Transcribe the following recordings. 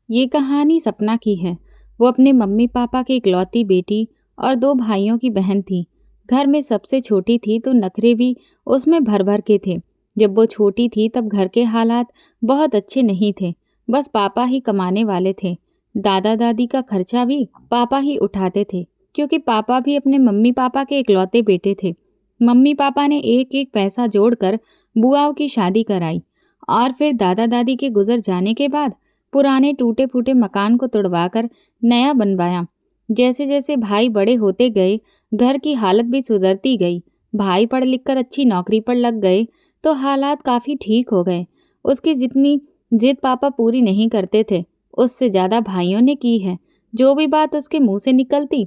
ये कहानी सपना की है। वो अपने मम्मी पापा की इकलौती बेटी और दो भाइयों की बहन थी। घर में सबसे छोटी थी तो नखरे भी उसमें भर भर के थे। जब वो छोटी थी तब घर के हालात बहुत अच्छे नहीं थे। बस पापा ही कमाने वाले थे। दादा दादी का खर्चा भी पापा ही उठाते थे, क्योंकि पापा भी अपने मम्मी पापा के इकलौते बेटे थे। मम्मी पापा ने एक एक पैसा जोड़कर बुआओं की शादी कराई और फिर दादा दादी के गुजर जाने के बाद पुराने टूटे फूटे मकान को तुड़वाकर नया बनवाया। जैसे जैसे भाई बड़े होते गए, घर की हालत भी सुधरती गई। भाई पढ़ लिख कर अच्छी नौकरी पर लग गए तो हालात काफ़ी ठीक हो गए। उसकी जितनी जिद पापा पूरी नहीं करते थे, उससे ज़्यादा भाइयों ने की है। जो भी बात उसके मुंह से निकलती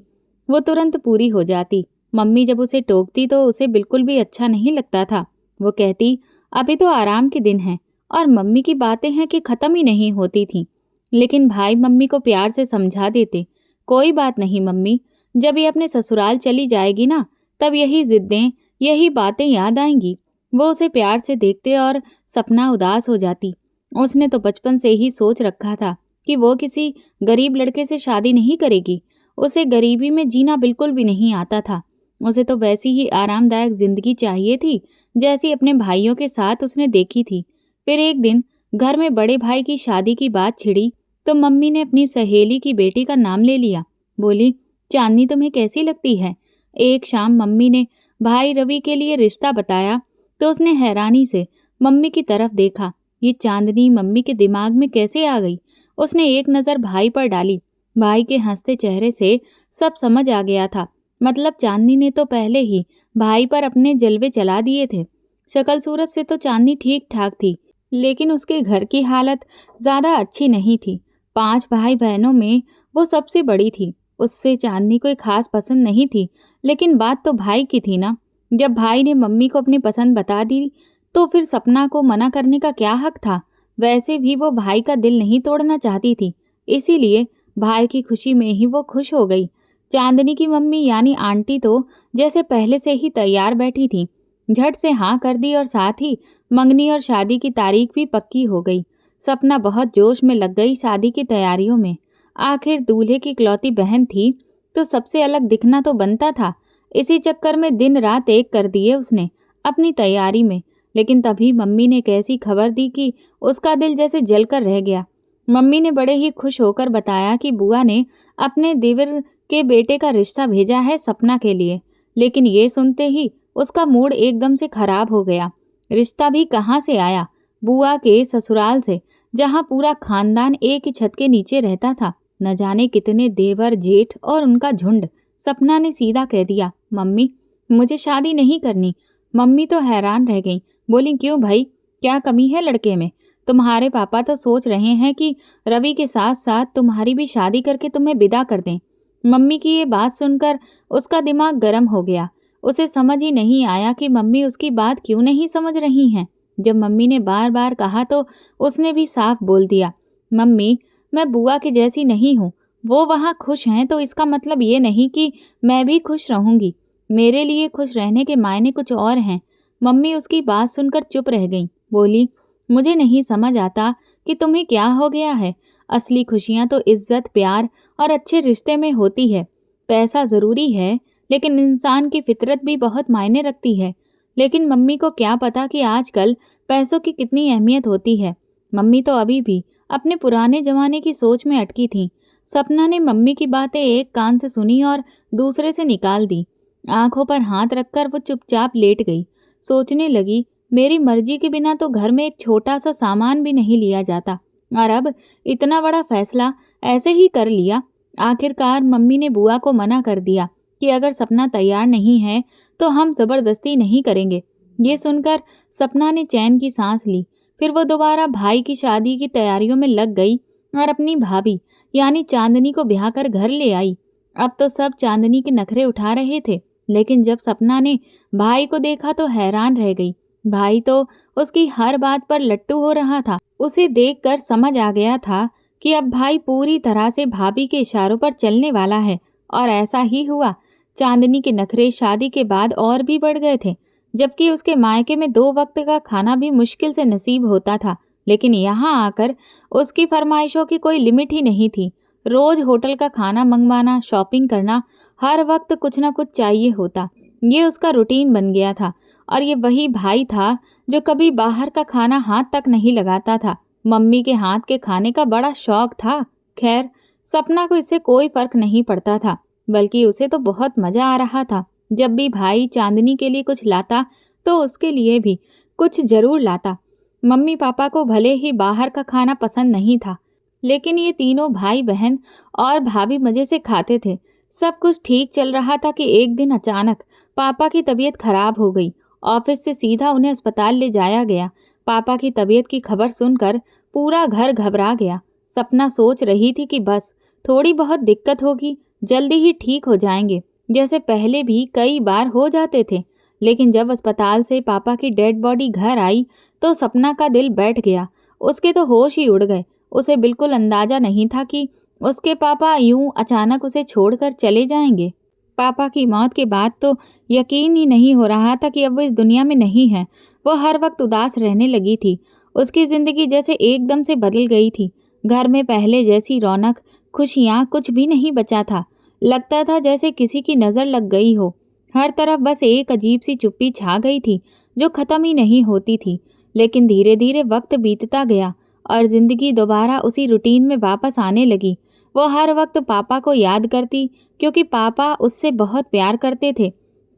वो तुरंत पूरी हो जाती। मम्मी जब उसे टोकती तो उसे बिल्कुल भी अच्छा नहीं लगता था। वो कहती, अभी तो आराम के दिन हैं। और मम्मी की बातें हैं कि ख़त्म ही नहीं होती थीं। लेकिन भाई मम्मी को प्यार से समझा देते, कोई बात नहीं मम्मी, जब ये अपने ससुराल चली जाएगी ना, तब यही ज़िद्दें, यही बातें याद आएंगी। वो उसे प्यार से देखते और सपना उदास हो जाती। उसने तो बचपन से ही सोच रखा था कि वो किसी गरीब लड़के से शादी नहीं करेगी। उसे गरीबी में जीना बिल्कुल भी नहीं आता था। उसे तो वैसी ही आरामदायक जिंदगी चाहिए थी जैसी अपने भाइयों के साथ उसने देखी थी। फिर एक दिन घर में बड़े भाई की शादी की बात छिड़ी तो मम्मी ने अपनी सहेली की बेटी का नाम ले लिया। बोली, चांदनी तुम्हें कैसी लगती है? एक शाम मम्मी ने भाई रवि के लिए रिश्ता बताया तो उसने हैरानी से मम्मी की तरफ देखा। ये चांदनी मम्मी के दिमाग में कैसे आ गई? उसने एक नज़र भाई पर डाली। भाई के हंसते चेहरे से सब समझ आ गया था। मतलब चांदनी ने तो पहले ही भाई पर अपने जलवे चला दिए थे। शक्ल सूरत से तो चांदनी ठीक ठाक थी, लेकिन उसके घर की हालत ज़्यादा अच्छी नहीं थी। 5 भाई बहनों में वो सबसे बड़ी थी। उससे चांदनी कोई खास पसंद नहीं थी, लेकिन बात तो भाई की थी ना। जब भाई ने मम्मी को अपनी पसंद बता दी तो फिर सपना को मना करने का क्या हक था? वैसे भी वो भाई का दिल नहीं तोड़ना चाहती थी, इसीलिए भाई की खुशी में ही वो खुश हो गई। चांदनी की मम्मी यानी आंटी तो जैसे पहले से ही तैयार बैठी थी। झट से हाँ कर दी और साथ ही मंगनी और शादी की तारीख भी पक्की हो गई। सपना बहुत जोश में लग गई शादी की तैयारियों में। आखिर दूल्हे की इकलौती बहन थी तो सबसे अलग दिखना तो बनता था। इसी चक्कर में दिन रात एक कर दिए उसने अपनी तैयारी में। लेकिन तभी मम्मी ने एक ऐसी खबर दी कि उसका दिल जैसे जलकर रह गया। मम्मी ने बड़े ही खुश होकर बताया कि बुआ ने अपने देवर के बेटे का रिश्ता भेजा है सपना के लिए। लेकिन ये सुनते ही उसका मूड एकदम से खराब हो गया। रिश्ता भी कहाँ से आया? बुआ के ससुराल से, जहाँ पूरा खानदान एक ही छत के नीचे रहता था। न जाने कितने देवर जेठ और उनका झुंड। सपना ने सीधा कह दिया, मम्मी मुझे शादी नहीं करनी। मम्मी तो हैरान रह गई। बोली, क्यों भाई, क्या कमी है लड़के में? तुम्हारे पापा तो सोच रहे हैं कि रवि के साथ साथ तुम्हारी भी शादी करके तुम्हें विदा कर दें। मम्मी की ये बात सुनकर उसका दिमाग गर्म हो गया। उसे समझ ही नहीं आया कि मम्मी उसकी बात क्यों नहीं समझ रही हैं। जब मम्मी ने बार बार कहा तो उसने भी साफ बोल दिया, मम्मी मैं बुआ की जैसी नहीं हूँ। वो वहाँ खुश हैं तो इसका मतलब ये नहीं कि मैं भी खुश रहूँगी। मेरे लिए खुश रहने के मायने कुछ और हैं। मम्मी उसकी बात सुनकर चुप रह गई। बोली, मुझे नहीं समझ आता कि तुम्हें क्या हो गया है। असली खुशियाँ तो इज्जत प्यार और अच्छे रिश्ते में होती है। पैसा ज़रूरी है, लेकिन इंसान की फितरत भी बहुत मायने रखती है। लेकिन मम्मी को क्या पता कि आजकल पैसों की कितनी अहमियत होती है। मम्मी तो अभी भी अपने पुराने ज़माने की सोच में अटकी थीं। सपना ने मम्मी की बातें एक कान से सुनी और दूसरे से निकाल दी। आंखों पर हाथ रखकर वो चुपचाप लेट गई। सोचने लगी, मेरी मर्जी के बिना तो घर में एक छोटा सा सामान भी नहीं लिया जाता, और अब इतना बड़ा फैसला ऐसे ही कर लिया। आखिरकार मम्मी ने बुआ को मना कर दिया कि अगर सपना तैयार नहीं है तो हम ज़बरदस्ती नहीं करेंगे। ये सुनकर सपना ने चैन की सांस ली। फिर वो दोबारा भाई की शादी की तैयारियों में लग गई और अपनी भाभी यानी चांदनी को ब्याह कर घर ले आई। अब तो सब चांदनी के नखरे उठा रहे थे, लेकिन जब सपना ने भाई को देखा तो हैरान रह गई। भाई तो उसकी हर बात पर लट्टू हो रहा था। उसे देखकर समझ आ गया था कि अब भाई पूरी तरह से भाभी के इशारों पर चलने वाला है। और ऐसा ही हुआ। चांदनी के नखरे शादी के बाद और भी बढ़ गए थे। जबकि उसके मायके में 2 वक्त का खाना भी मुश्किल से नसीब होता था। लेकिन यहाँ आकर उसकी फरमाइशों की कोई लिमिट ही नहीं थी। रोज होटल का खाना मंगवाना, शॉपिंग करना, हर वक्त कुछ ना कुछ चाहिए होता। ये उसका रूटीन बन गया था। और ये वही भाई था जो कभी बाहर का खाना हाथ तक नहीं लगाता था। मम्मी के हाथ के खाने का बड़ा शौक था। खैर, सपना को इससे कोई फर्क नहीं पड़ता था, बल्कि उसे तो बहुत मजा आ रहा था। जब भी भाई चांदनी के लिए कुछ लाता तो उसके लिए भी कुछ जरूर लाता। मम्मी पापा को भले ही बाहर का खाना पसंद नहीं था, लेकिन ये तीनों भाई बहन और भाभी मजे से खाते थे। सब कुछ ठीक चल रहा था कि एक दिन अचानक पापा की तबीयत खराब हो गई। ऑफिस से सीधा उन्हें अस्पताल ले जाया गया। पापा की तबीयत की खबर सुनकर पूरा घर घबरा गया। सपना सोच रही थी कि बस थोड़ी बहुत दिक्कत होगी, जल्दी ही ठीक हो जाएंगे, जैसे पहले भी कई बार हो जाते थे। लेकिन जब अस्पताल से पापा की डेड बॉडी घर आई तो सपना का दिल बैठ गया। उसके तो होश ही उड़ गए। उसे बिल्कुल अंदाजा नहीं था कि उसके पापा यूं अचानक उसे छोड़कर चले जाएंगे। पापा की मौत के बाद तो यकीन ही नहीं हो रहा था कि अब वो इस दुनिया में नहीं है। वो हर वक्त उदास रहने लगी थी। उसकी जिंदगी जैसे एकदम से बदल गई थी। घर में पहले जैसी रौनक, खुशियाँ कुछ भी नहीं बचा था। लगता था जैसे किसी की नज़र लग गई हो। हर तरफ बस एक अजीब सी चुप्पी छा गई थी जो ख़त्म ही नहीं होती थी। लेकिन धीरे धीरे वक्त बीतता गया और ज़िंदगी दोबारा उसी रूटीन में वापस आने लगी। वो हर वक्त पापा को याद करती, क्योंकि पापा उससे बहुत प्यार करते थे।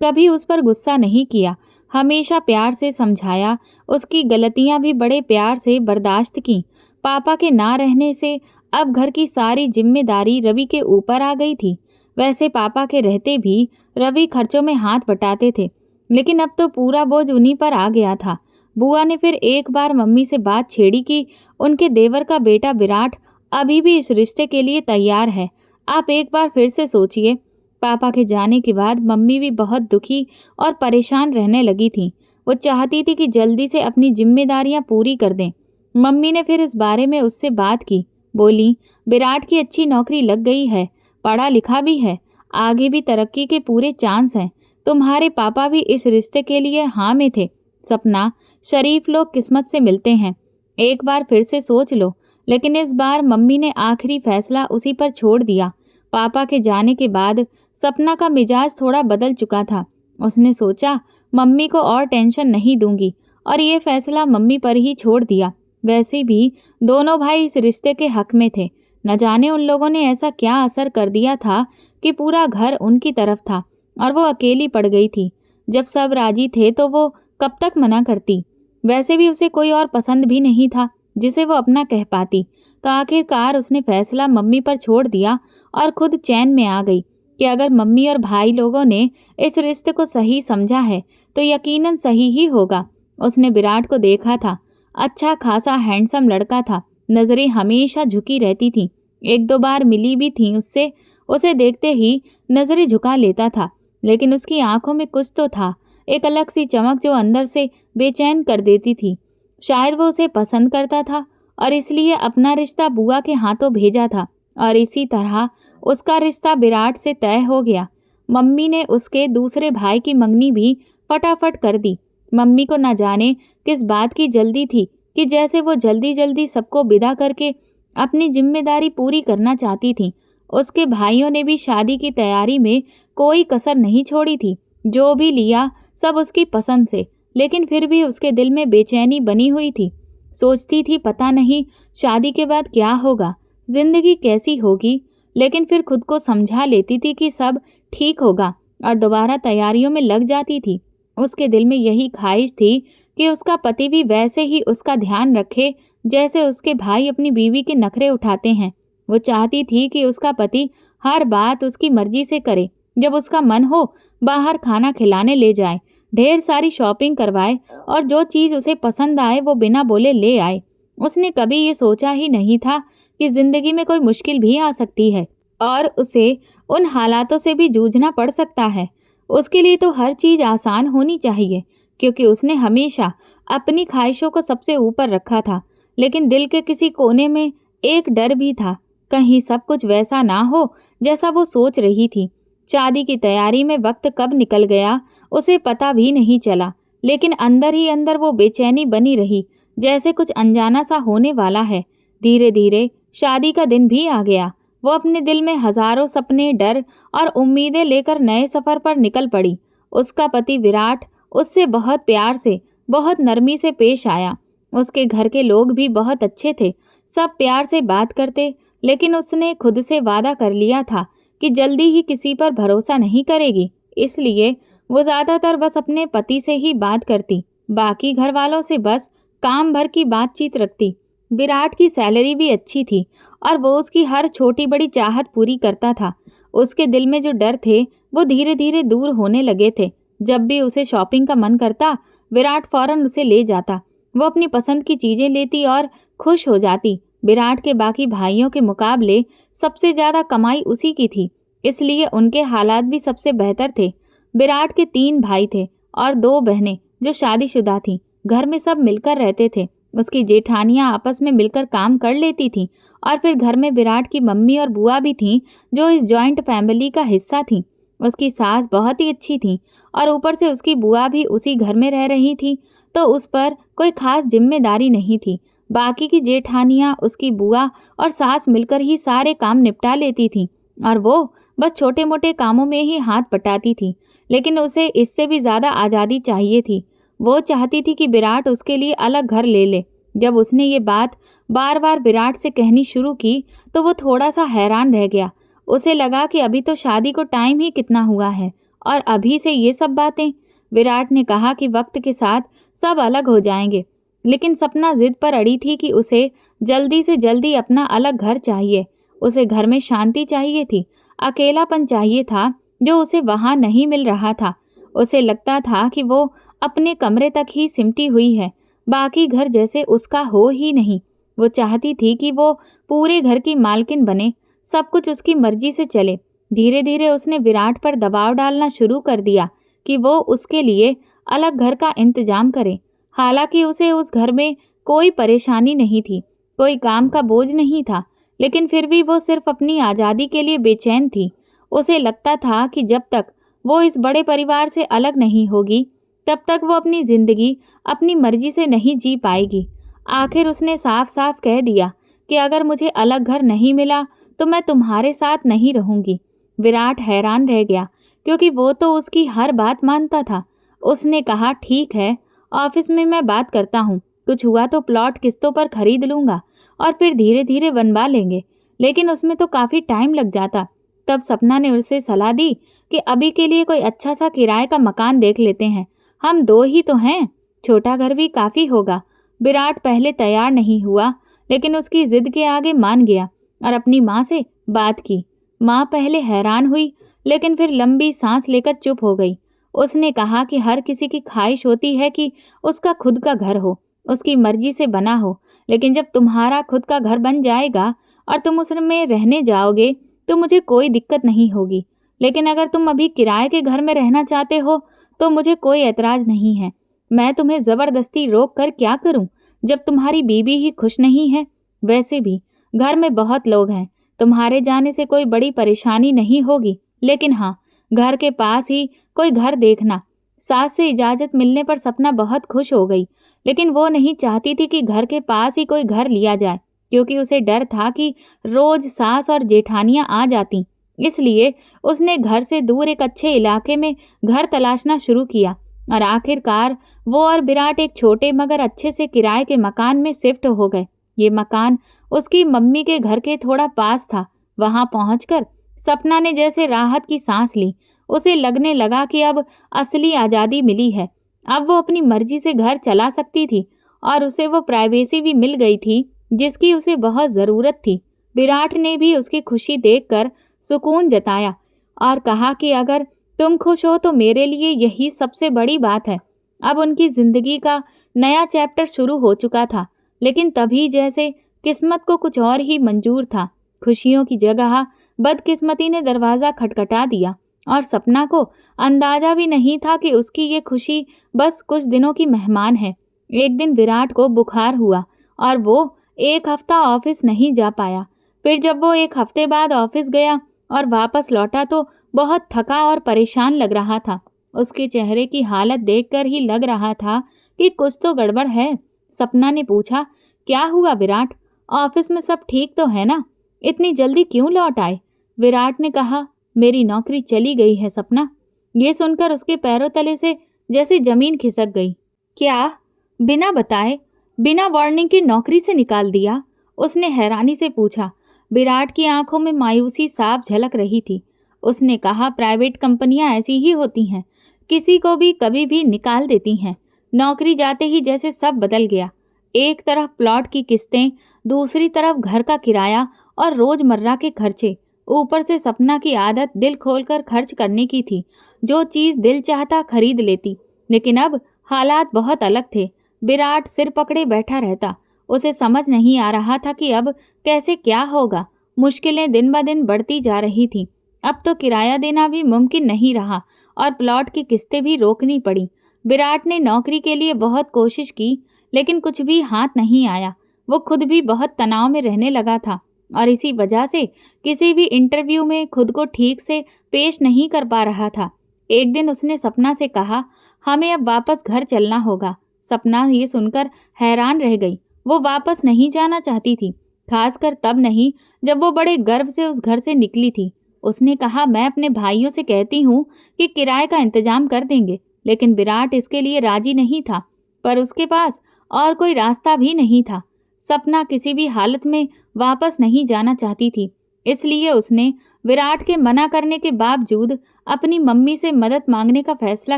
कभी उस पर गुस्सा नहीं किया, हमेशा प्यार से समझाया, उसकी गलतियां भी बड़े प्यार से बर्दाश्त की। पापा के ना रहने से अब घर की सारी जिम्मेदारी रवि के ऊपर आ गई थी। वैसे पापा के रहते भी रवि खर्चों में हाथ बटाते थे, लेकिन अब तो पूरा बोझ उन्हीं पर आ गया था। बुआ ने फिर एक बार मम्मी से बात छेड़ी कि उनके देवर का बेटा विराट अभी भी इस रिश्ते के लिए तैयार है। आप एक बार फिर से सोचिए। पापा के जाने के बाद मम्मी भी बहुत दुखी और परेशान रहने लगी थी। वो चाहती थी कि जल्दी से अपनी जिम्मेदारियां पूरी कर दें। मम्मी ने फिर इस बारे में उससे बात की। बोली, विराट की अच्छी नौकरी लग गई है, पढ़ा लिखा भी है, आगे भी तरक्की के पूरे चांस हैं। तुम्हारे पापा भी इस रिश्ते के लिए हाँ में थे। सपना, शरीफ लोग किस्मत से मिलते हैं, एक बार फिर से सोच लो। लेकिन इस बार मम्मी ने आखिरी फैसला उसी पर छोड़ दिया। पापा के जाने के बाद सपना का मिजाज थोड़ा बदल चुका था। उसने सोचा, मम्मी को और टेंशन नहीं दूंगी, और ये फैसला मम्मी पर ही छोड़ दिया। वैसे भी दोनों भाई इस रिश्ते के हक में थे। न जाने उन लोगों ने ऐसा क्या असर कर दिया था कि पूरा घर उनकी तरफ था और वो अकेली पड़ गई थी। जब सब राजी थे तो वो कब तक मना करती। वैसे भी उसे कोई और पसंद भी नहीं था जिसे वो अपना कह पाती। तो आखिरकार उसने फैसला मम्मी पर छोड़ दिया और खुद चैन में आ गई कि अगर मम्मी और भाई लोगों ने इस रिश्ते को सही समझा है तो यकीनन सही ही होगा। उसने विराट को देखा था। अच्छा खासा हैंडसम लड़का था। नजरें हमेशा झुकी रहती थीं। एक दो बार मिली भी थी उससे। उसे देखते ही नजरें झुका लेता था, लेकिन उसकी आंखों में कुछ तो था, एक अलग सी चमक जो अंदर से बेचैन कर देती थी। शायद वो उसे पसंद करता था और इसलिए अपना रिश्ता बुआ के हाथों भेजा था, और इसी तरह उसका रिश्ता विराट से तय हो गया। मम्मी ने उसके दूसरे भाई की मंगनी भी फटाफट कर दी। मम्मी को न जाने किस बात की जल्दी थी कि जैसे वो जल्दी जल्दी सबको विदा करके अपनी जिम्मेदारी पूरी करना चाहती थी। उसके भाइयों ने भी शादी की तैयारी में कोई कसर नहीं छोड़ी थी। जो भी लिया सब उसकी पसंद से, लेकिन फिर भी उसके दिल में बेचैनी बनी हुई थी। सोचती थी पता नहीं शादी के बाद क्या होगा, जिंदगी कैसी होगी। लेकिन फिर खुद को समझा लेती थी कि सब ठीक होगा और दोबारा तैयारियों में लग जाती थी। उसके दिल में यही ख्वाहिश थी कि उसका पति भी वैसे ही उसका ध्यान रखे जैसे उसके भाई अपनी बीवी के नखरे उठाते हैं। वो चाहती थी कि उसका पति हर बात उसकी मर्जी से करे। जब उसका मन हो बाहर खाना खिलाने ले जाए, ढेर सारी शॉपिंग करवाए और जो चीज़ उसे पसंद आए वो बिना बोले ले आए। उसने कभी ये सोचा ही नहीं था कि जिंदगी में कोई मुश्किल भी आ सकती है और उसे उन हालातों से भी जूझना पड़ सकता है। उसके लिए तो हर चीज़ आसान होनी चाहिए, क्योंकि उसने हमेशा अपनी ख्वाहिशों को सबसे ऊपर रखा था। लेकिन दिल के किसी कोने में एक डर भी था, कहीं सब कुछ वैसा ना हो जैसा वो सोच रही थी। शादी की तैयारी में वक्त कब निकल गया उसे पता भी नहीं चला, लेकिन अंदर ही अंदर वो बेचैनी बनी रही। जैसे कुछ अनजाना सा होने वाला है। धीरे धीरे शादी का दिन भी आ गया। वो अपने दिल में हजारों सपने, डर और उम्मीदें लेकर नए सफर पर निकल पड़ी। उसका पति विराट उससे बहुत प्यार से, बहुत नरमी से पेश आया। उसके घर के लोग भी बहुत अच्छे थे, सब प्यार से बात करते। लेकिन उसने खुद से वादा कर लिया था कि जल्दी ही किसी पर भरोसा नहीं करेगी। इसलिए वो ज़्यादातर बस अपने पति से ही बात करती, बाकी घर वालों से बस काम भर की बातचीत रखती। विराट की सैलरी भी अच्छी थी और वो उसकी हर छोटी बड़ी चाहत पूरी करता था। उसके दिल में जो डर थे वो धीरे धीरे दूर होने लगे थे। जब भी उसे शॉपिंग का मन करता, विराट फौरन उसे ले जाता। वो अपनी पसंद की चीज़ें लेती और खुश हो जाती। विराट के बाकी भाइयों के मुकाबले सबसे ज़्यादा कमाई उसी की थी, इसलिए उनके हालात भी सबसे बेहतर थे। विराट के 3 भाई थे और 2 बहनें जो शादीशुदा थीं। घर में सब मिलकर रहते थे। उसकी जेठानियाँ आपस में मिलकर काम कर लेती थीं और फिर घर में विराट की मम्मी और बुआ भी थीं जो इस जॉइंट फैमिली का हिस्सा थीं। उसकी सास बहुत ही अच्छी थीं और ऊपर से उसकी बुआ भी उसी घर में रह रही थी, तो उस पर कोई खास जिम्मेदारी नहीं थी। बाकी की जेठानियाँ, उसकी बुआ और सास मिलकर ही सारे काम निपटा लेती थीं और वो बस छोटे मोटे कामों में ही हाथ बटाती थी। लेकिन उसे इससे भी ज़्यादा आज़ादी चाहिए थी। वो चाहती थी कि विराट उसके लिए अलग घर ले ले। जब उसने ये बात बार बार विराट से कहनी शुरू की तो वो थोड़ा सा हैरान रह गया। उसे लगा कि अभी तो शादी को टाइम ही कितना हुआ है और अभी से ये सब बातें। विराट ने कहा कि वक्त के साथ सब अलग हो जाएंगे, लेकिन सपना जिद पर अड़ी थी कि उसे जल्दी से जल्दी अपना अलग घर चाहिए। उसे घर में शांति चाहिए थी, अकेलापन चाहिए था जो उसे वहाँ नहीं मिल रहा था। उसे लगता था कि वो अपने कमरे तक ही सिमटी हुई है, बाकी घर जैसे उसका हो ही नहीं। वो चाहती थी कि वो पूरे घर की मालकिन बने, सब कुछ उसकी मर्जी से चले। धीरे धीरे उसने विराट पर दबाव डालना शुरू कर दिया कि वो उसके लिए अलग घर का इंतजाम करे। हालांकि उसे उस घर में कोई परेशानी नहीं थी, कोई काम का बोझ नहीं था, लेकिन फिर भी वो सिर्फ अपनी आज़ादी के लिए बेचैन थी। उसे लगता था कि जब तक वो इस बड़े परिवार से अलग नहीं होगी, तब तक वो अपनी ज़िंदगी अपनी मर्जी से नहीं जी पाएगी। आखिर उसने साफ साफ कह दिया कि अगर मुझे अलग घर नहीं मिला तो मैं तुम्हारे साथ नहीं रहूंगी। विराट हैरान रह गया क्योंकि वो तो उसकी हर बात मानता था। उसने कहा, ठीक है, ऑफिस में मैं बात करता हूँ, कुछ हुआ तो प्लॉट किस्तों पर खरीद लूँगा और फिर धीरे धीरे बनवा लेंगे, लेकिन उसमें तो काफ़ी टाइम लग जाता। तब सपना ने उसे सलाह दी कि अभी के लिए कोई अच्छा सा किराए का मकान देख लेते हैं, हम 2 ही तो हैं, छोटा घर भी काफ़ी होगा। विराट पहले तैयार नहीं हुआ, लेकिन उसकी जिद के आगे मान गया और अपनी माँ से बात की। माँ पहले हैरान हुई, लेकिन फिर लंबी सांस लेकर चुप हो गई। उसने कहा कि हर किसी की ख्वाहिश होती है कि उसका खुद का घर हो, उसकी मर्जी से बना हो, लेकिन जब तुम्हारा खुद का घर बन जाएगा और तुम उसमें रहने जाओगे तो मुझे कोई दिक्कत नहीं होगी। लेकिन अगर तुम अभी किराए के घर में रहना चाहते हो तो मुझे कोई ऐतराज़ नहीं है। मैं तुम्हें ज़बरदस्ती रोक कर क्या करूं, जब तुम्हारी बीवी ही खुश नहीं है। वैसे भी घर में बहुत लोग हैं, तुम्हारे जाने से कोई बड़ी परेशानी नहीं होगी, लेकिन हाँ, घर के पास ही कोई घर देखना। सास से इजाज़त मिलने पर सपना बहुत खुश हो गई, लेकिन वो नहीं चाहती थी कि घर के पास ही कोई घर लिया जाए, क्योंकि उसे डर था कि रोज़ सास और जेठानियाँ आ जाती। इसलिए उसने घर से दूर एक अच्छे इलाके में घर तलाशना शुरू किया और आखिरकार वो और विराट एक छोटे मगर अच्छे से किराए के मकान में शिफ्ट हो गए। ये मकान उसकी मम्मी के घर के थोड़ा पास था। वहां पहुंचकर सपना ने जैसे राहत की सांस ली। उसे लगने लगा कि अब असली आज़ादी मिली है। अब वो अपनी मर्जी से घर चला सकती थी और उसे वो प्राइवेसी भी मिल गई थी जिसकी उसे बहुत ज़रूरत थी। विराट ने भी उसकी खुशी देखकर सुकून जताया और कहा कि अगर तुम खुश हो तो मेरे लिए यही सबसे बड़ी बात है। अब उनकी ज़िंदगी का नया चैप्टर शुरू हो चुका था, लेकिन तभी जैसे किस्मत को कुछ और ही मंजूर था। खुशियों की जगह बदकिस्मती ने दरवाज़ा खटखटा दिया और सपना को अंदाज़ा भी नहीं था कि उसकी ये खुशी बस कुछ दिनों की मेहमान है। एक दिन विराट को बुखार हुआ और वो 1 हफ्ता ऑफिस नहीं जा पाया। फिर जब वो 1 हफ्ते बाद ऑफिस गया और वापस लौटा तो बहुत थका और परेशान लग रहा था। उसके चेहरे की हालत देखकर ही लग रहा था कि कुछ तो गड़बड़ है। सपना ने पूछा, क्या हुआ विराट? ऑफिस में सब ठीक तो है ना? इतनी जल्दी क्यों लौट आए? विराट ने कहा, मेरी नौकरी चली गई है सपना। ये सुनकर उसके पैरों तले से जैसे जमीन खिसक गई। क्या? बिना बताए, बिना वार्निंग के नौकरी से निकाल दिया? उसने हैरानी से पूछा। विराट की आंखों में मायूसी साफ झलक रही थी। उसने कहा, प्राइवेट कंपनियां ऐसी ही होती हैं, किसी को भी कभी भी निकाल देती हैं। नौकरी जाते ही जैसे सब बदल गया। एक तरफ प्लॉट की किस्तें, दूसरी तरफ घर का किराया और रोजमर्रा के खर्चे। ऊपर से सपना की आदत दिल खोलकर खर्च करने की थी। जो चीज दिल चाहता खरीद लेती। लेकिन अब हालात बहुत अलग थे। विराट सिर पकड़े बैठा रहता। उसे समझ नहीं आ रहा था कि अब कैसे क्या होगा। मुश्किलें दिन ब दिन बढ़ती जा रही थीं। अब तो किराया देना भी मुमकिन नहीं रहा और प्लॉट की किस्तें भी रोकनी पड़ी। विराट ने नौकरी के लिए बहुत कोशिश की, लेकिन कुछ भी हाथ नहीं आया। वो खुद भी बहुत तनाव में रहने लगा था और इसी वजह से किसी भी इंटरव्यू में खुद को ठीक से पेश नहीं कर पा रहा था। एक दिन उसने सपना से कहा, हमें अब वापस घर चलना होगा। सपना ये सुनकर हैरान रह गई। वो वापस नहीं जाना चाहती थी, खासकर तब नहीं जब वो बड़े गर्व से उस घर से निकली थी। उसने कहा, मैं अपने भाइयों से कहती हूँ कि किराए का इंतजाम कर देंगे, लेकिन विराट इसके लिए राजी नहीं था। पर उसके पास और कोई रास्ता भी नहीं था। सपना किसी भी हालत में वापस नहीं जाना चाहती थी, इसलिए उसने विराट के मना करने के बावजूद अपनी मम्मी से मदद मांगने का फैसला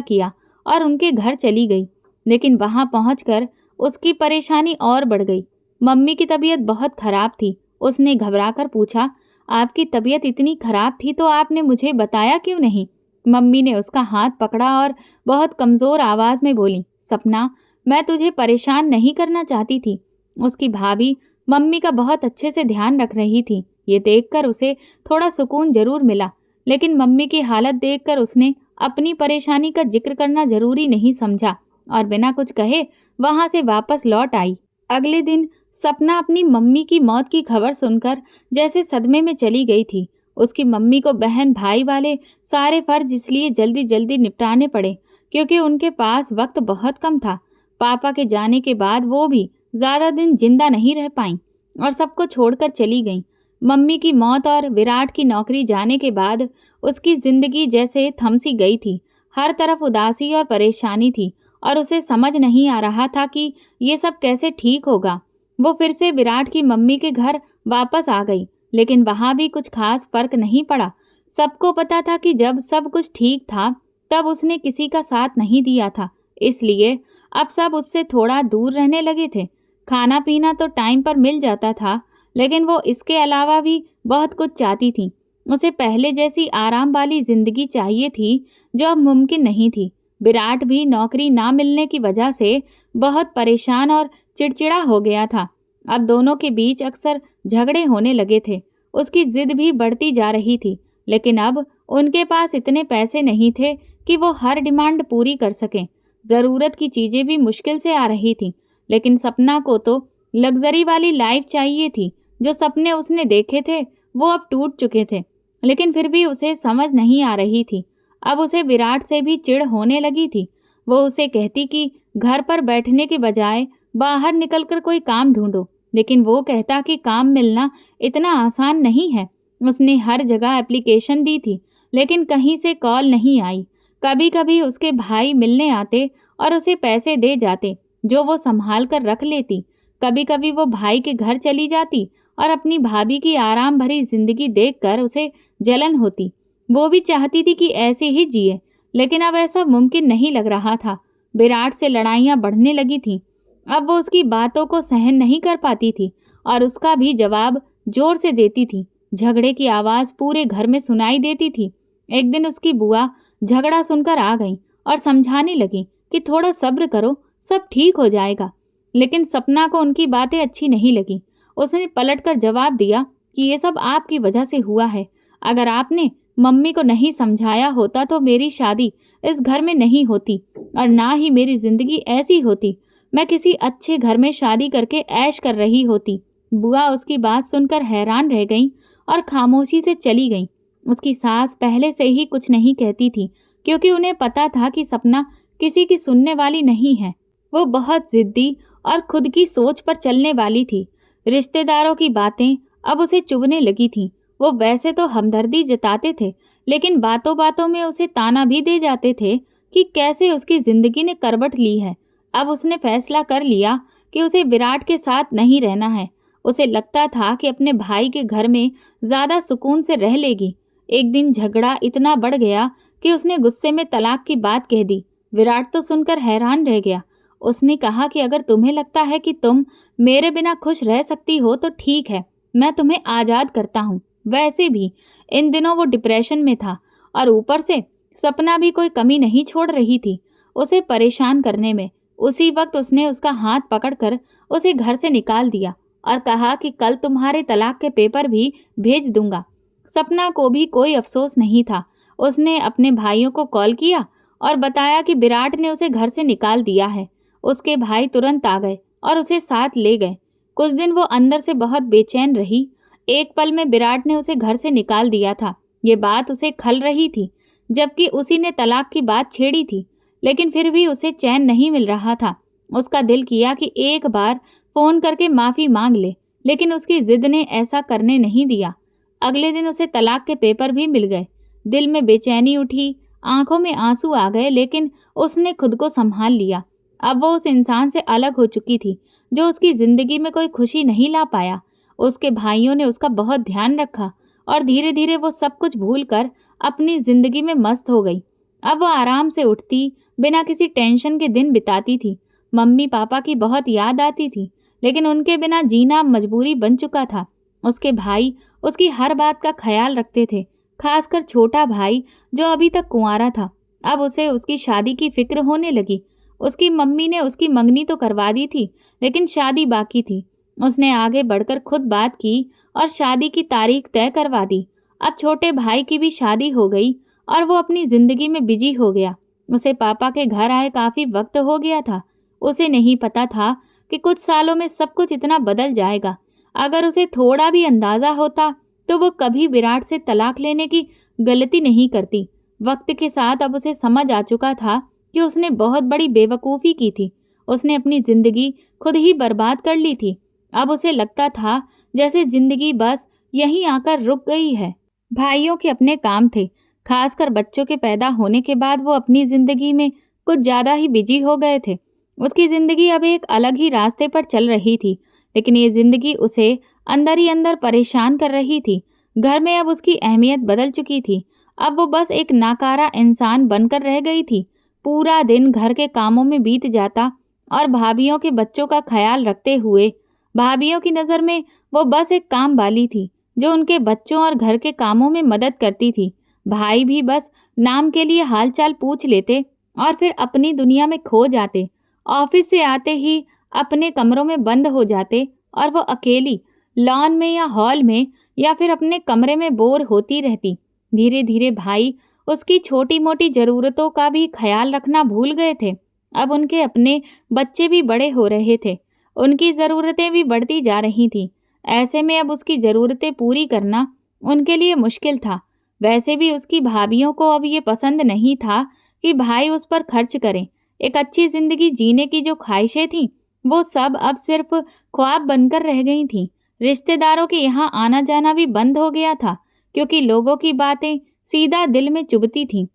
किया और उनके घर चली गई। लेकिन वहां पहुंचकर उसकी परेशानी और बढ़ गई। मम्मी की तबीयत बहुत खराब थी। उसने घबराकर पूछा, आपकी तबीयत इतनी खराब थी तो आपने मुझे बताया क्यों नहीं? मम्मी ने उसका हाथ पकड़ा और बहुत कमजोर आवाज में बोली, सपना, मैं तुझे परेशान नहीं करना चाहती थी। उसकी भाभी मम्मी का बहुत अच्छे से ध्यान रख रही थी। ये देखकर उसे थोड़ा सुकून जरूर मिला, लेकिन मम्मी की हालत देखकर उसने अपनी परेशानी का जिक्र करना जरूरी नहीं समझा और बिना कुछ कहे वहां से वापस लौट आई। अगले दिन सपना अपनी मम्मी की मौत की खबर सुनकर जैसे सदमे में चली गई थी। उसकी मम्मी को बहन भाई वाले सारे फर्ज इसलिए जल्दी जल्दी निपटाने पड़े क्योंकि उनके पास वक्त बहुत कम था। पापा के जाने के बाद वो भी ज्यादा दिन जिंदा नहीं रह पाईं और सबको छोड़कर चली गईं। मम्मी की मौत और विराट की नौकरी जाने के बाद उसकी जिंदगी जैसे थम सी गई थी। हर तरफ उदासी और परेशानी थी और उसे समझ नहीं आ रहा था कि ये सब कैसे ठीक होगा। वो फिर से विराट की मम्मी के घर वापस आ गई, लेकिन वहां भी कुछ खास फर्क नहीं पड़ा। सबको पता था कि जब सब कुछ ठीक था तब उसने किसी का साथ नहीं दिया था, इसलिए अब सब उससे थोड़ा दूर रहने लगे थे। खाना पीना तो टाइम पर मिल जाता था, लेकिन वो इसके अलावा भी बहुत कुछ चाहती थी। उसे पहले जैसी आराम वाली जिंदगी चाहिए थी जो अब मुमकिन नहीं थी। विराट भी नौकरी ना मिलने की वजह से बहुत परेशान और चिड़चिड़ा हो गया था। अब दोनों के बीच अक्सर झगड़े होने लगे थे। उसकी जिद भी बढ़ती जा रही थी, लेकिन अब उनके पास इतने पैसे नहीं थे कि वो हर डिमांड पूरी कर सकें। जरूरत की चीजें भी मुश्किल से आ रही थी, लेकिन सपना को तो लग्जरी वाली लाइफ चाहिए थी। जो सपने उसने देखे थे वो अब टूट चुके थे, लेकिन फिर भी उसे समझ नहीं आ रही थी। अब उसे विराट से भी चिढ़ होने लगी थी। वो उसे कहती कि घर पर बैठने के बजाय बाहर निकलकर कोई काम ढूंढो, लेकिन वो कहता कि काम मिलना इतना आसान नहीं है। उसने हर जगह एप्लीकेशन दी थी, लेकिन कहीं से कॉल नहीं आई। कभी कभी उसके भाई मिलने आते और उसे पैसे दे जाते जो वो संभाल कर रख लेती। कभी कभी वो भाई के घर चली जाती और अपनी भाभी की आराम भरी जिंदगी देखकर उसे जलन होती। वो भी चाहती थी कि ऐसे ही जिए, लेकिन अब ऐसा मुमकिन नहीं लग रहा था। विराट से लड़ाइयां बढ़ने लगी थीं। अब वो उसकी बातों को सहन नहीं कर पाती थी और उसका भी जवाब जोर से देती थी। झगड़े की आवाज पूरे घर में सुनाई देती थी। एक दिन उसकी बुआ झगड़ा सुनकर आ गई और समझाने लगी कि थोड़ा सब्र करो, सब ठीक हो जाएगा। लेकिन सपना को उनकी बातें अच्छी नहीं लगी। उसने पलटकर जवाब दिया कि ये सब आपकी वजह से हुआ है। अगर आपने मम्मी को नहीं समझाया होता तो मेरी शादी इस घर में नहीं होती और ना ही मेरी जिंदगी ऐसी होती। मैं किसी अच्छे घर में शादी करके ऐश कर रही होती। बुआ उसकी बात सुनकर हैरान रह गईं और खामोशी से चली गईं। उसकी सास पहले से ही कुछ नहीं कहती थी, क्योंकि उन्हें पता था कि सपना किसी की सुनने वाली नहीं है। वो बहुत जिद्दी और खुद की सोच पर चलने वाली थी। रिश्तेदारों की बातें अब उसे चुभने लगी थीं। वो वैसे तो हमदर्दी जताते थे, लेकिन बातों बातों में उसे ताना भी दे जाते थे कि कैसे उसकी जिंदगी ने करवट ली है। अब उसने फैसला कर लिया कि उसे विराट के साथ नहीं रहना है। उसे लगता था कि अपने भाई के घर में ज्यादा सुकून से रह लेगी। एक दिन झगड़ा इतना बढ़ गया कि उसने गुस्से में तलाक की बात कह दी। विराट तो सुनकर हैरान रह गया। उसने कहा कि अगर तुम्हें लगता है कि तुम मेरे बिना खुश रह सकती हो तो ठीक है, मैं तुम्हें आज़ाद करता हूँ। वैसे भी इन दिनों वो डिप्रेशन में था और ऊपर से सपना भी कोई कमी नहीं छोड़ रही थी उसे परेशान करने में। उसी वक्त उसने उसका हाथ पकड़कर उसे घर से निकाल दिया और कहा कि कल तुम्हारे तलाक के पेपर भी भेज दूंगा। सपना को भी कोई अफसोस नहीं था। उसने अपने भाइयों को कॉल किया और बताया कि विराट ने उसे घर से निकाल दिया है। उसके भाई तुरंत आ गए और उसे साथ ले गए। कुछ दिन वो अंदर से बहुत बेचैन रही। एक पल में विराट ने उसे घर से निकाल दिया था, ये बात उसे खल रही थी, जबकि उसी ने तलाक की बात छेड़ी थी। लेकिन फिर भी उसे चैन नहीं मिल रहा था। उसका दिल किया कि एक बार फोन करके माफी मांग ले, लेकिन उसकी जिद ने ऐसा करने नहीं दिया। अगले दिन उसे तलाक के पेपर भी मिल गए। दिल में बेचैनी उठी, आंखों में आंसू आ गए, लेकिन उसने खुद को संभाल लिया। अब वो उस इंसान से अलग हो चुकी थी जो उसकी जिंदगी में कोई खुशी नहीं ला पाया। उसके भाइयों ने उसका बहुत ध्यान रखा और धीरे धीरे वो सब कुछ भूलकर अपनी जिंदगी में मस्त हो गई। अब वो आराम से उठती, बिना किसी टेंशन के दिन बिताती थी। मम्मी पापा की बहुत याद आती थी, लेकिन उनके बिना जीना मजबूरी बन चुका था। उसके भाई उसकी हर बात का ख्याल रखते थे, खासकर छोटा भाई जो अभी तक कुंवारा था। अब उसे उसकी शादी की फिक्र होने लगी। उसकी मम्मी ने उसकी मंगनी तो करवा दी थी, लेकिन शादी बाकी थी। उसने आगे बढ़कर खुद बात की और शादी की तारीख तय करवा दी। अब छोटे भाई की भी शादी हो गई और वो अपनी जिंदगी में बिजी हो गया। उसे पापा के घर आए काफी वक्त हो गया था। उसे नहीं पता था कि कुछ सालों में सब कुछ इतना बदल जाएगा। अगर उसे थोड़ा भी अंदाजा होता तो वो कभी विराट से तलाक लेने की गलती नहीं करती। वक्त के साथ अब उसे समझ आ चुका था कि उसने बहुत बड़ी बेवकूफ़ी की थी। उसने अपनी जिंदगी खुद ही बर्बाद कर ली थी। अब उसे लगता था जैसे जिंदगी बस यहीं आकर रुक गई है। भाइयों के अपने काम थे, खासकर बच्चों के पैदा होने के बाद वो अपनी जिंदगी में कुछ ज्यादा ही बिजी हो गए थे। उसकी जिंदगी अब एक अलग ही रास्ते पर चल रही थी, लेकिन ये जिंदगी उसे अंदर ही अंदर परेशान कर रही थी। घर में अब उसकी अहमियत बदल चुकी थी। अब वो बस एक नाकारा इंसान बनकर रह गई थी। पूरा दिन घर के कामों में बीत जाता और भाभीयों के बच्चों का ख्याल रखते हुए भाभीयों की नज़र में वो बस एक काम वाली थी जो उनके बच्चों और घर के कामों में मदद करती थी। भाई भी बस नाम के लिए हालचाल पूछ लेते और फिर अपनी दुनिया में खो जाते। ऑफिस से आते ही अपने कमरों में बंद हो जाते और वो अकेली लॉन में या हॉल में या फिर अपने कमरे में बोर होती रहती। धीरे धीरे भाई उसकी छोटी मोटी ज़रूरतों का भी ख्याल रखना भूल गए थे। अब उनके अपने बच्चे भी बड़े हो रहे थे, उनकी ज़रूरतें भी बढ़ती जा रही थीं। ऐसे में अब उसकी ज़रूरतें पूरी करना उनके लिए मुश्किल था। वैसे भी उसकी भाभीयों को अब ये पसंद नहीं था कि भाई उस पर खर्च करें। एक अच्छी ज़िंदगी जीने की जो ख्वाहिशें थीं, वो सब अब सिर्फ ख्वाब बनकर रह गई थीं। रिश्तेदारों के यहाँ आना जाना भी बंद हो गया था, क्योंकि लोगों की बातें सीधा दिल में चुभती थीं।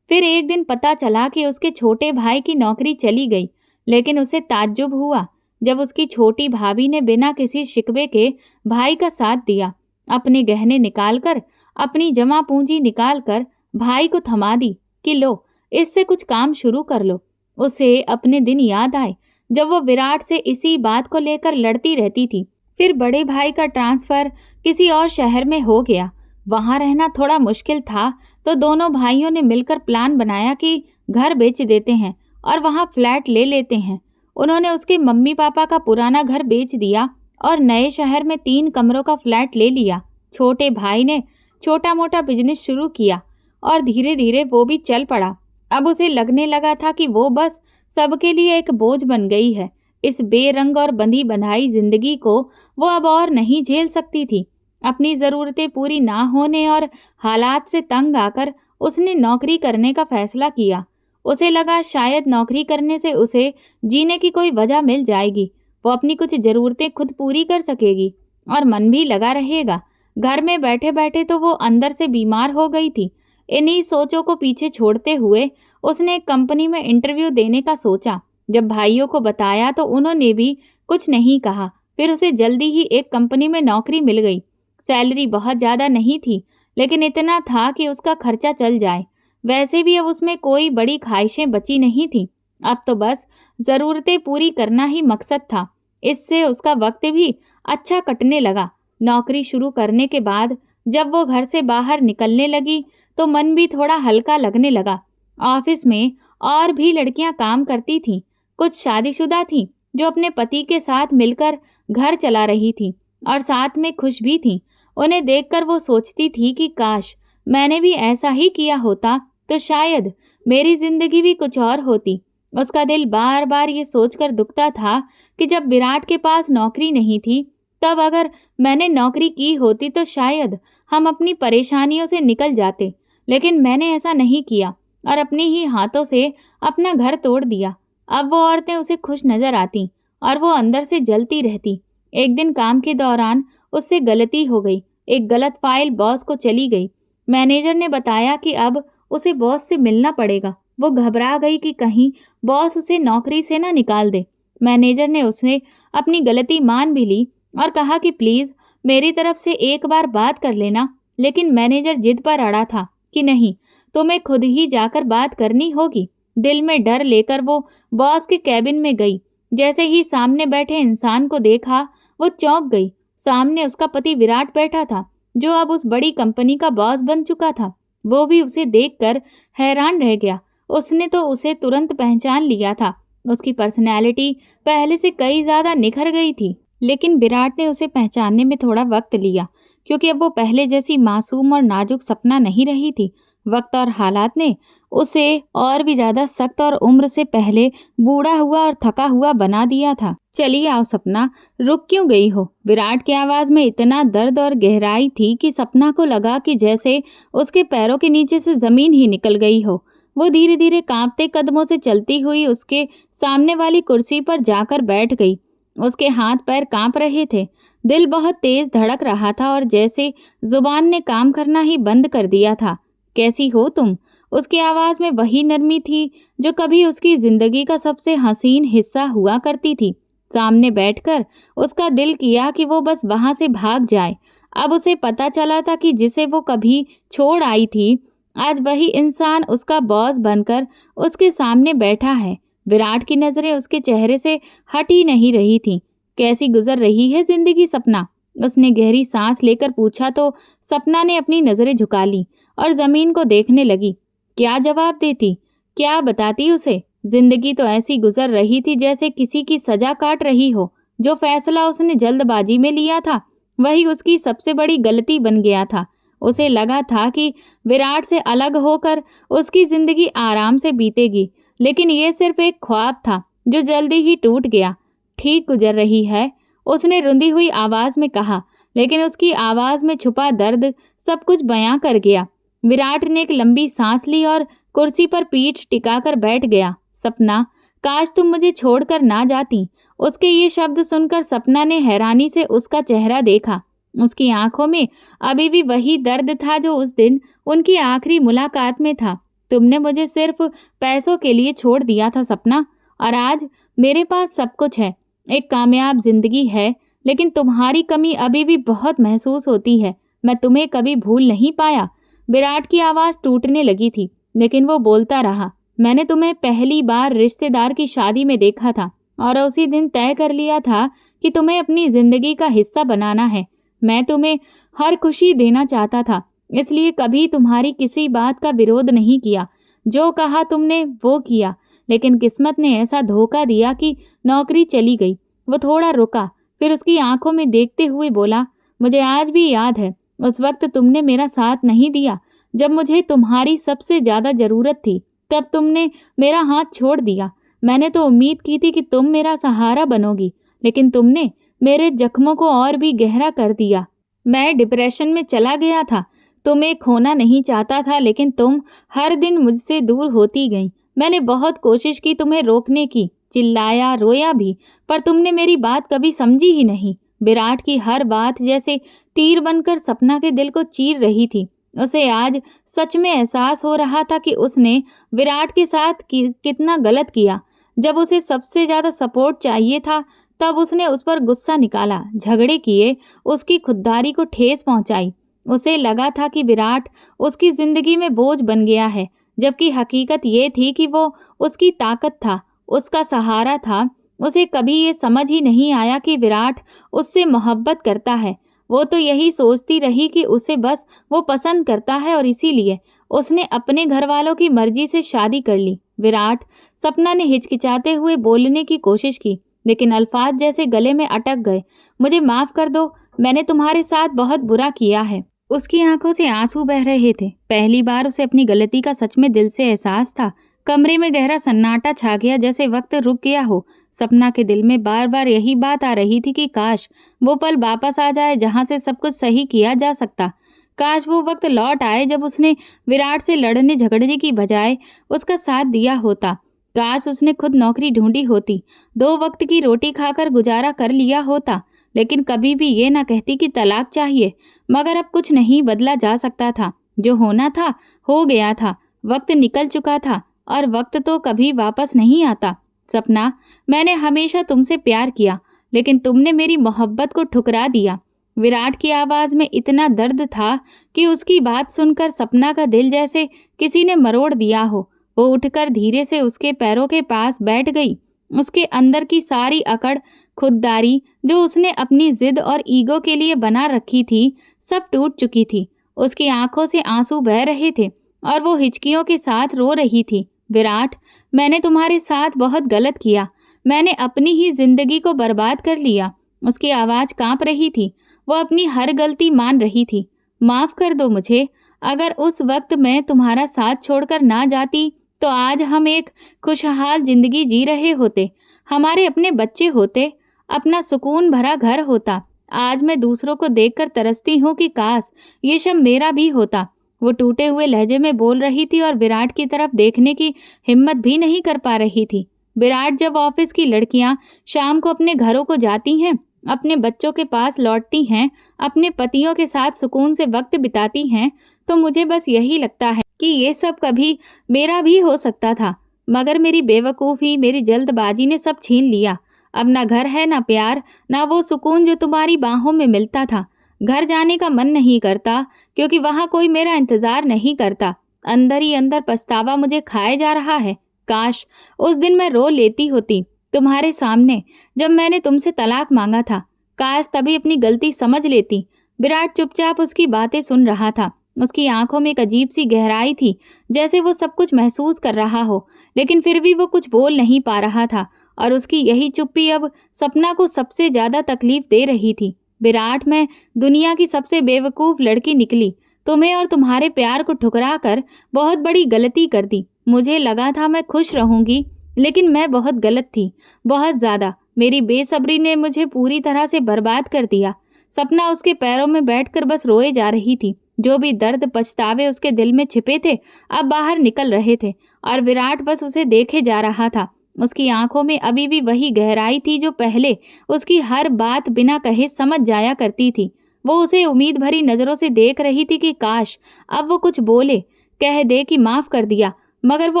फिर एक दिन पता चला कि उसके छोटे भाई की नौकरी चली गई, लेकिन उसे ताज्जुब हुआ जब उसकी छोटी भाभी ने बिना किसी शिकवे के भाई का साथ दिया। अपने गहने निकालकर, अपनी जमा पूंजी निकालकर भाई को थमा दी कि लो, इससे कुछ काम शुरू कर लो। उसे अपने दिन याद आए जब वो विराट से इसी बात को लेकर लड़ती रहती थी। फिर बड़े भाई का ट्रांसफ़र किसी और शहर में हो गया। वहाँ रहना थोड़ा मुश्किल था, तो दोनों भाइयों ने मिलकर प्लान बनाया कि घर बेच देते हैं और वहाँ फ्लैट ले लेते हैं। उन्होंने उसके मम्मी पापा का पुराना घर बेच दिया और नए शहर में 3 कमरों का फ्लैट ले लिया। छोटे भाई ने छोटा मोटा बिजनेस शुरू किया और धीरे धीरे वो भी चल पड़ा। अब उसे लगने लगा था कि वो बस सबके लिए एक बोझ बन गई है। इस बेरंग और बंधी बंधाई जिंदगी को वो अब और नहीं झेल सकती थी। अपनी ज़रूरतें पूरी ना होने और हालात से तंग आकर उसने नौकरी करने का फैसला किया। उसे लगा शायद नौकरी करने से उसे जीने की कोई वजह मिल जाएगी। वो अपनी कुछ ज़रूरतें खुद पूरी कर सकेगी और मन भी लगा रहेगा। घर में बैठे-बैठे तो वो अंदर से बीमार हो गई थी। इन्हीं सोचों को पीछे छोड़ते हुए उसने एक कंपनी में इंटरव्यू देने का सोचा। जब भाइयों को बताया तो उन्होंने भी कुछ नहीं कहा। फिर उसे जल्दी ही एक कंपनी में नौकरी मिल गई। सैलरी बहुत ज़्यादा नहीं थी, लेकिन इतना था कि उसका खर्चा चल जाए। वैसे भी अब उसमें कोई बड़ी ख्वाहिशें बची नहीं थीं। अब तो बस ज़रूरतें पूरी करना ही मकसद था। इससे उसका वक्त भी अच्छा कटने लगा। नौकरी शुरू करने के बाद जब वो घर से बाहर निकलने लगी तो मन भी थोड़ा हल्का लगने लगा। ऑफिस में और भी लड़कियां काम करती थीं। कुछ शादीशुदा थीं जो अपने पति के साथ मिलकर घर चला रही थीं और साथ में खुश भी थीं। उन्हें देखकर वो सोचती थी कि काश मैंने भी ऐसा ही किया होता तो शायद मेरी जिंदगी भी कुछ और होती। उसका दिल बार बार ये सोचकर दुखता था कि जब विराट के पास नौकरी नहीं थी, तब अगर मैंने नौकरी की होती तो शायद हम अपनी परेशानियों से निकल जाते। लेकिन मैंने ऐसा नहीं किया और अपने ही हाथों से अपना घर तोड़ दिया। अब वो औरतें उसे खुश नजर आती और वो अंदर से जलती रहती। एक दिन काम के दौरान उससे गलती हो गई। एक गलत फाइल बॉस को चली गई। मैनेजर ने बताया कि अब उसे बॉस से मिलना पड़ेगा। वो घबरा गई कि कहीं बॉस उसे नौकरी से ना निकाल दे। मैनेजर ने उसने अपनी गलती मान भी ली और कहा कि प्लीज़ मेरी तरफ से एक बार बात कर लेना। लेकिन मैनेजर जिद पर अड़ा था कि नहीं, तुम्हें खुद ही जाकर बात करनी होगी। दिल में डर लेकर वो बॉस के कैबिन में गई। जैसे ही सामने बैठे इंसान को देखा, वो चौंक गई। सामने उसका पति विराट बैठा था, जो अब उस बड़ी कंपनी का बॉस बन चुका था। वो भी उसे देखकर हैरान रह गया। उसने तो उसे तुरंत पहचान लिया था। उसकी पर्सनैलिटी पहले से कई ज़्यादा निखर गई थी। लेकिन विराट ने उसे पहचानने में थोड़ा वक्त लिया, क्योंकि अब वो पहले जैसी मासूम और नाजुक सपना नहीं रही थी। वक्त और हालात ने उसे और भी ज़्यादा सख्त और उम्र से पहले बूढ़ा हुआ और थका हुआ बना दिया था। चलिए आओ सपना, रुक क्यों गई हो? विराट की आवाज़ में इतना दर्द और गहराई थी कि सपना को लगा कि जैसे उसके पैरों के नीचे से ज़मीन ही निकल गई हो। वो धीरे धीरे कांपते कदमों से चलती हुई उसके सामने वाली कुर्सी पर जाकर बैठ गई। उसके हाथ पैर कांप रहे थे। दिल बहुत तेज धड़क रहा था और जैसे जुबान ने काम करना ही बंद कर दिया था। कैसी हो तुम? उसकी आवाज़ में वही नरमी थी जो कभी उसकी जिंदगी का सबसे हसीन हिस्सा हुआ करती थी। सामने बैठकर उसका दिल किया कि वो बस वहां से भाग जाए। अब उसे पता चला था कि जिसे वो कभी छोड़ आई थी, आज वही इंसान उसका बॉस बनकर उसके सामने बैठा है। विराट की नज़रें उसके चेहरे से हट ही नहीं रही थीं। कैसी गुजर रही है जिंदगी सपना? उसने गहरी सांस लेकर पूछा तो सपना ने अपनी नज़रें झुका ली और ज़मीन को देखने लगी। क्या जवाब देती, क्या बताती उसे? जिंदगी तो ऐसी गुजर रही थी जैसे किसी की सजा काट रही हो। जो फैसला उसने जल्दबाजी में लिया था, वही उसकी सबसे बड़ी गलती बन गया था। उसे लगा था कि विराट से अलग होकर उसकी जिंदगी आराम से बीतेगी, लेकिन ये सिर्फ एक ख्वाब था जो जल्दी ही टूट गया। ठीक गुजर रही है, उसने रुंधी हुई आवाज़ में कहा, लेकिन उसकी आवाज़ में छुपा दर्द सब कुछ बयां कर गया। विराट ने एक लंबी सांस ली और कुर्सी पर पीठ टिकाकर बैठ गया। सपना, काश तुम मुझे छोड़कर ना जाती। उसके ये शब्द सुनकर सपना ने हैरानी से उसका चेहरा देखा। उसकी आंखों में अभी भी वही दर्द था जो उस दिन उनकी आखिरी मुलाकात में था। तुमने मुझे सिर्फ पैसों के लिए छोड़ दिया था सपना, और आज मेरे पास सब कुछ है, एक कामयाब जिंदगी है, लेकिन तुम्हारी कमी अभी भी बहुत महसूस होती है। मैं तुम्हें कभी भूल नहीं पाया। विराट की आवाज़ टूटने लगी थी, लेकिन वो बोलता रहा। मैंने तुम्हें पहली बार रिश्तेदार की शादी में देखा था और उसी दिन तय कर लिया था कि तुम्हें अपनी जिंदगी का हिस्सा बनाना है। मैं तुम्हें हर खुशी देना चाहता था, इसलिए कभी तुम्हारी किसी बात का विरोध नहीं किया। जो कहा तुमने वो किया, लेकिन किस्मत ने ऐसा धोखा दिया कि नौकरी चली गई। वो थोड़ा रुका, फिर उसकी आंखों में देखते हुए बोला, मुझे आज भी याद है उस वक्त तुमने मेरा साथ नहीं दिया। जब मुझे तुम्हारी सबसे ज़्यादा ज़रूरत थी, तब तुमने मेरा हाथ छोड़ दिया। मैंने तो उम्मीद की थी कि तुम मेरा सहारा बनोगी, लेकिन तुमने मेरे जख्मों को और भी गहरा कर दिया। मैं डिप्रेशन में चला गया था। तुम्हें खोना नहीं चाहता था, लेकिन तुम हर दिन मुझसे दूर होती गई। मैंने बहुत कोशिश की तुम्हें रोकने की, चिल्लाया, रोया भी, पर तुमने मेरी बात कभी समझी ही नहीं। विराट की हर बात जैसे तीर बनकर सपना के दिल को चीर रही थी। उसे आज सच में एहसास हो रहा था कि उसने विराट के साथ कितना गलत किया। जब उसे सबसे ज्यादा सपोर्ट चाहिए था, तब उसने उस पर गुस्सा निकाला, झगड़े किए, उसकी खुददारी को ठेस पहुंचाई। उसे लगा था कि विराट उसकी जिंदगी में बोझ बन गया है, जबकि हकीकत ये थी कि वो उसकी ताकत था, उसका सहारा था। उसे कभी ये समझ ही नहीं आया कि विराट उससे मोहब्बत करता है। वो तो यही सोचती रही कि उसे बस वो पसंद करता है और इसीलिए उसने अपने घर वालों की मर्जी से शादी कर ली। विराट, सपना ने हिचकिचाते हुए बोलने की कोशिश की, लेकिन अल्फाज जैसे गले में अटक गए। मुझे माफ कर दो, मैंने तुम्हारे साथ बहुत बुरा किया है। उसकी आंखों से आंसू बह रहे थे। पहली बार उसे अपनी गलती का सच में दिल से एहसास था। कमरे में गहरा सन्नाटा छा गया, जैसे वक्त रुक गया हो। सपना के दिल में बार बार यही बात आ रही थी कि काश वो पल वापस आ जाए जहां से सब कुछ सही किया जा सकता। काश वो वक्त लौट आए जब उसने विराट से लड़ने झगड़ने की बजाय उसका साथ दिया होता। काश उसने खुद नौकरी ढूंढी होती, 2 वक्त की रोटी खाकर गुजारा कर लिया होता, लेकिन कभी भी ये ना कहती कि तलाक चाहिए। मगर अब कुछ नहीं बदला जा सकता था। जो होना था हो गया था। वक्त निकल चुका था और वक्त तो कभी वापस नहीं आता। सपना, मैंने हमेशा तुमसे प्यार किया, लेकिन तुमने मेरी मोहब्बत को ठुकरा दिया। विराट की आवाज में इतना दर्द था कि उसकी बात सुनकर सपना का दिल जैसे किसी ने मरोड़ दिया हो। वो उठकर धीरे से उसके पैरों के पास बैठ गई। उसके अंदर की सारी अकड़, खुददारी जो उसने अपनी जिद और ईगो के लिए बना रखी थी, सब टूट चुकी थी। उसकी आंखों से आंसू बह रहे थे और वो हिचकियों के साथ रो रही थी। विराट, मैंने तुम्हारे साथ बहुत गलत किया। मैंने अपनी ही जिंदगी को बर्बाद कर लिया। उसकी आवाज कांप रही थी। वो अपनी हर गलती मान रही थी। माफ कर दो मुझे। अगर उस वक्त मैं तुम्हारा साथ छोड़कर ना जाती तो आज हम एक खुशहाल जिंदगी जी रहे होते। हमारे अपने बच्चे होते, अपना सुकून भरा घर होता। आज मैं दूसरों को देखकर तरसती हूँ कि काश ये सब मेरा भी होता। वो टूटे हुए लहजे में बोल रही थी और विराट की तरफ देखने की हिम्मत भी नहीं कर पा रही थी। विराट, जब ऑफिस की लड़कियां शाम को अपने घरों को जाती हैं, अपने बच्चों के पास लौटती हैं, अपने पतियों के साथ सुकून से वक्त बिताती हैं, तो मुझे बस यही लगता है कि ये सब कभी मेरा भी हो सकता था। मगर मेरी बेवकूफ़ी, मेरी जल्दबाजी ने सब छीन लिया। अब ना घर है, ना प्यार, ना वो सुकून जो तुम्हारी बाहों में मिलता था। घर जाने का मन नहीं करता क्योंकि वहाँ कोई मेरा इंतज़ार नहीं करता। अंदर ही अंदर पछतावा मुझे खाए जा रहा है। काश उस दिन मैं रो लेती होती तुम्हारे सामने जब मैंने तुमसे तलाक मांगा था। काश तभी अपनी गलती समझ लेती। विराट चुपचाप उसकी बातें सुन रहा था। उसकी आंखों में एक अजीब सी गहराई थी, जैसे वो सब कुछ महसूस कर रहा हो, लेकिन फिर भी वो कुछ बोल नहीं पा रहा था। और उसकी यही चुप्पी अब सपना को सबसे ज्यादा तकलीफ दे रही थी। विराट, मैं दुनिया की सबसे बेवकूफ लड़की निकली। तुम्हें और तुम्हारे प्यार को ठुकरा कर बहुत बड़ी गलती कर दी। मुझे लगा था मैं खुश रहूंगी, लेकिन मैं बहुत गलत थी, बहुत ज्यादा। मेरी बेसब्री ने मुझे पूरी तरह से बर्बाद कर दिया। सपना उसके पैरों में बैठकर बस रोए जा रही थी। जो भी दर्द, पछतावे उसके दिल में छिपे थे, अब बाहर निकल रहे थे और विराट बस उसे देखे जा रहा था। उसकी आंखों में अभी भी वही गहराई थी जो पहले उसकी हर बात बिना कहे समझ जाया करती थी। वो उसे उम्मीद भरी नजरों से देख रही थी कि काश अब वो कुछ बोले, कह दे कि माफ कर दिया, मगर वो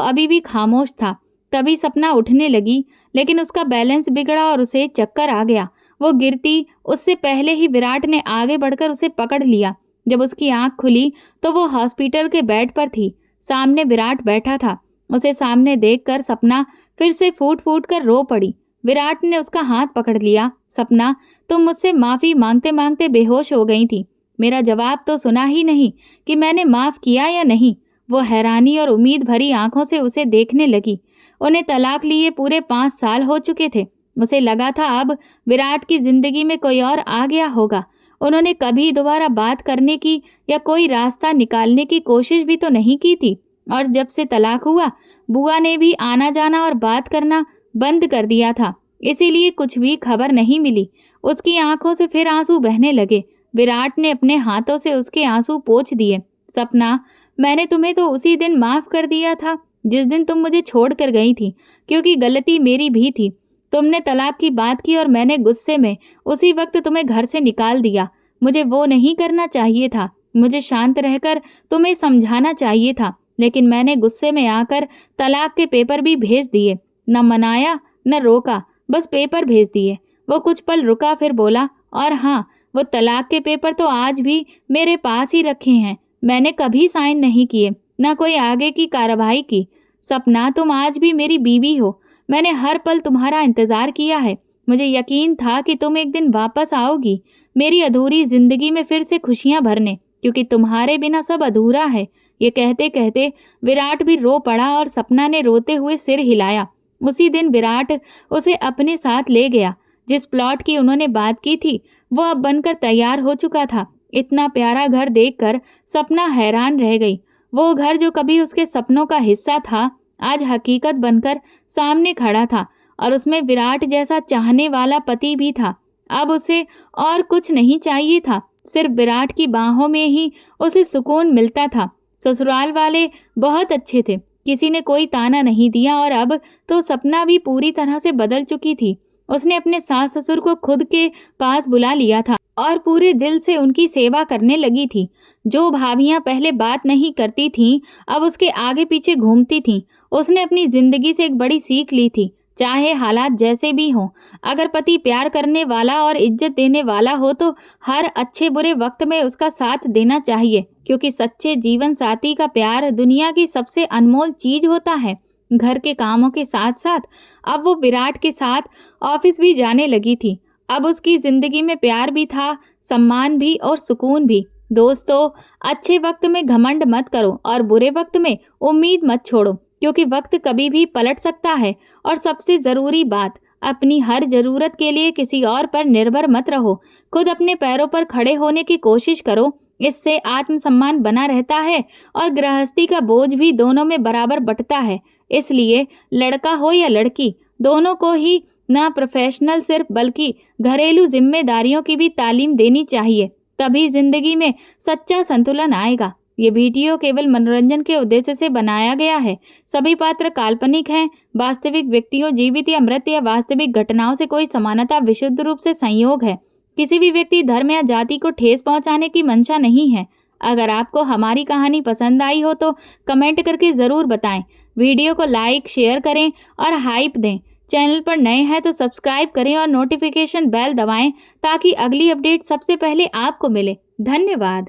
अभी भी खामोश था। तभी सपना उठने लगी, लेकिन उसका बैलेंस बिगड़ा और उसे चक्कर आ गया। वो गिरती उससे पहले ही विराट ने आगे बढ़कर उसे पकड़ लिया। जब उसकी आंख खुली तो वो हॉस्पिटल के बेड पर थी। सामने विराट बैठा था। उसे सामने देखकर सपना फिर से फूट फूट कर रो पड़ी। विराट ने उसका हाथ पकड़ लिया। सपना, तुम मुझसे माफी मांगते मांगते बेहोश हो गई थी। मेरा जवाब तो सुना ही नहीं कि मैंने माफ किया या नहीं। वो हैरानी और उम्मीद भरी आंखों से उसे देखने लगी। उन्हें तलाक लिए पूरे 5 साल हो चुके थे। उसे लगा था अब विराट की जिंदगी में कोई और आ गया होगा। उन्होंने कभी दोबारा बात करने की या कोई रास्ता निकालने की कोशिश भी तो नहीं की थी। और जब से तलाक हुआ, बुआ ने भी आना जाना और बात करना बंद कर दिया था, इसीलिए कुछ भी खबर नहीं मिली। उसकी आंखों से फिर आंसू बहने लगे। विराट ने अपने हाथों से उसके आंसू पोंछ दिए। सपना, मैंने तुम्हें तो उसी दिन माफ कर दिया था। जिस दिन तुम मुझे छोड़ कर गई थी, क्योंकि गलती मेरी भी थी। तुमने तलाक की बात की और मैंने गुस्से में उसी वक्त तुम्हें घर से निकाल दिया। मुझे वो नहीं करना चाहिए था। मुझे शांत रहकर तुम्हें समझाना चाहिए था, लेकिन मैंने गुस्से में आकर तलाक के पेपर भी भेज दिए। न मनाया न रोका, बस पेपर भेज दिए। वो कुछ पल रुका, फिर बोला, और हाँ, वो तलाक के पेपर तो आज भी मेरे पास ही रखे हैं। मैंने कभी साइन नहीं किए, ना कोई आगे की कार्रवाई की। सपना, तुम आज भी मेरी बीवी हो। मैंने हर पल तुम्हारा इंतजार किया है। मुझे यकीन था कि तुम एक दिन वापस आओगी, मेरी अधूरी जिंदगी में फिर से खुशियां भरने, क्योंकि तुम्हारे बिना सब अधूरा है। ये कहते कहते विराट भी रो पड़ा और सपना ने रोते हुए सिर हिलाया। उसी दिन विराट उसे अपने साथ ले गया। जिस प्लॉट की उन्होंने बात की थी वो अब बनकर तैयार हो चुका था। इतना प्यारा घर देखकर सपना हैरान रह गई। वो घर जो कभी उसके सपनों का हिस्सा था, आज हकीकत बनकर सामने खड़ा था, और उसमें विराट जैसा चाहने वाला पति भी था। अब उसे और कुछ नहीं चाहिए था, सिर्फ विराट की बाहों में ही उसे सुकून मिलता था। ससुराल वाले बहुत अच्छे थे, किसी ने कोई ताना नहीं दिया, और अब तो सपना भी पूरी तरह से बदल चुकी थी। उसने अपने सास ससुर को खुद के पास बुला लिया था और पूरे दिल से उनकी सेवा करने लगी थी। जो भाभियां पहले बात नहीं करती थीं, अब उसके आगे पीछे घूमती थीं। उसने अपनी जिंदगी से एक बड़ी सीख ली थी, चाहे हालात जैसे भी हों। अगर पति प्यार करने वाला और इज्जत देने वाला हो तो हर अच्छे बुरे वक्त में उसका साथ देना चाहिए, क्योंकि सच्चे जीवन साथी का प्यार दुनिया की सबसे अनमोल चीज होता है। घर के कामों के साथ साथ अब वो विराट के साथ ऑफिस भी जाने लगी थी। अब उसकी जिंदगी में प्यार भी था, सम्मान भी और सुकून भी। दोस्तों, अच्छे वक्त में घमंड मत करो और बुरे वक्त में उम्मीद मत छोड़ो, क्योंकि वक्त कभी भी पलट सकता है। और सबसे ज़रूरी बात, अपनी हर ज़रूरत के लिए किसी और पर निर्भर मत रहो। खुद अपने पैरों पर खड़े होने की कोशिश करो। इससे आत्मसम्मान बना रहता है और गृहस्थी का बोझ भी दोनों में बराबर बंटता है। इसलिए लड़का हो या लड़की, दोनों को ही ना प्रोफेशनल सिर्फ बल्कि घरेलू जिम्मेदारियों की भी तालीम देनी चाहिए। तभी जिंदगी में सच्चा संतुलन आएगा। ये वीडियो केवल मनोरंजन के उद्देश्य से बनाया गया है। सभी पात्र काल्पनिक हैं। वास्तविक व्यक्तियों, जीवित या मृत या वास्तविक घटनाओं से कोई समानता विशुद्ध रूप से संयोग है। किसी भी व्यक्ति, धर्म या जाति को ठेस पहुंचाने की मंशा नहीं है। अगर आपको हमारी कहानी पसंद आई हो तो कमेंट करके ज़रूर बताएं। वीडियो को लाइक, शेयर करें और हाइप दें। चैनल पर नए हैं तो सब्सक्राइब करें और नोटिफिकेशन बेल दबाएं ताकि अगली अपडेट सबसे पहले आपको मिले। धन्यवाद।